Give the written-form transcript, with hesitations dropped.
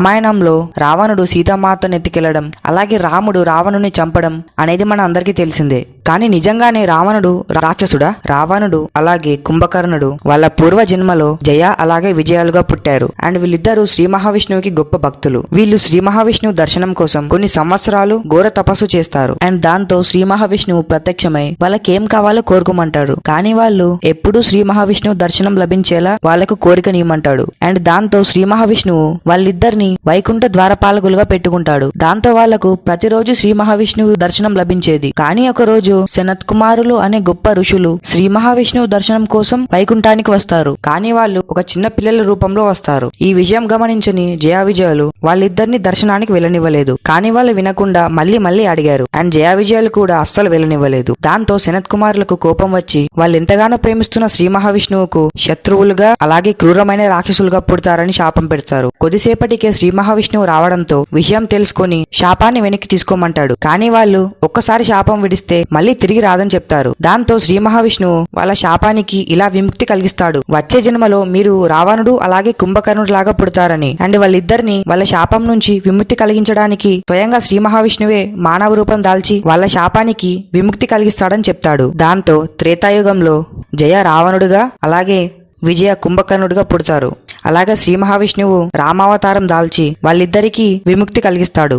రామాయణంలో రావణుడు సీతామాతను ఎత్తుకెళ్లడం, అలాగే రాముడు రావణుని చంపడం అనేది మన అందరికీ తెలిసిందే. కానీ నిజంగానే రావణుడు రాక్షసుడా? రావణుడు అలాగే కుంభకర్ణుడు వాళ్ళ పూర్వ జన్మలో జయ అలాగే విజయాలుగా పుట్టారు. అండ్ వీళ్ళిద్దరూ శ్రీ మహావిష్ణువుకి గొప్ప భక్తులు. వీళ్ళు శ్రీ మహావిష్ణువు దర్శనం కోసం కొన్ని సంవత్సరాలు ఘోర తపస్సు చేస్తారు. అండ్ దాంతో శ్రీ మహావిష్ణువు ప్రత్యక్షమై వాళ్ళకేం కావాలో కోరుకోమంటారు. కానీ వాళ్ళు ఎప్పుడూ శ్రీ మహావిష్ణువు దర్శనం లభించేలా వాళ్ళకు కోరికనియమంటాడు. అండ్ దాంతో శ్రీ మహావిష్ణువు వాళ్ళిద్దరిని వైకుంఠ ద్వారపాలకులుగా పెట్టుకుంటాడు. దాంతో వాళ్లకు ప్రతిరోజు శ్రీ మహావిష్ణువు దర్శనం లభించేది. కానీ ఒక రోజు సనత్ కుమారులు అనే గొప్ప ఋషులు శ్రీ మహావిష్ణువు దర్శనం కోసం వైకుంఠానికి వస్తారు. కానీ వాళ్ళు ఒక చిన్న పిల్లల రూపంలో వస్తారు. ఈ విషయం గమనించని జయ విజయాలు వాళ్ళిద్దరిని దర్శనానికి వెళ్ళనివ్వలేదు. కానీ వాళ్ళు వినకుండా మళ్ళీ అడిగారు. అండ్ జయ విజయాలు కూడా అస్సలు వెళ్ళనివ్వలేదు. దాంతో సనత్ కుమారులకు కోపం వచ్చి వాళ్ళు ఎంతగానో ప్రేమిస్తున్న శ్రీ మహావిష్ణువుకు శత్రువులుగా అలాగే క్రూరమైన రాక్షసులుగా పుడతారని శాపం పెడతారు. కొద్దిసేపటికే శ్రీ మహావిష్ణువు రావడంతో విషయం తెలుసుకొని శాపాన్ని వెనక్కి తీసుకోమంటాడు. కానీ వాళ్ళు ఒక్కసారి శాపం విడిస్తే మళ్ళీ తిరిగి రాదని చెప్తారు. దాంతో శ్రీ మహావిష్ణువు వాళ్ళ శాపానికి ఇలా విముక్తి కలిగిస్తాడు. వచ్చే జన్మలో మీరు రావణుడు అలాగే కుంభకర్ణుడు లాగా పుడతారని. అండ్ వాళ్ళిద్దరిని వాళ్ళ శాపం నుంచి విముక్తి కలిగించడానికి స్వయంగా శ్రీ మహావిష్ణువే మానవ రూపం దాల్చి వాళ్ళ శాపానికి విముక్తి కలిగిస్తాడని చెప్తాడు. దాంతో త్రేతాయుగంలో జయ రావణుడుగా అలాగే విజయ కుంభకర్ణుడిగా పుడతారు. అలాగే శ్రీ మహావిష్ణువు రామావతారం దాల్చి వాళ్ళిద్దరికీ విముక్తి కలిగిస్తాడు.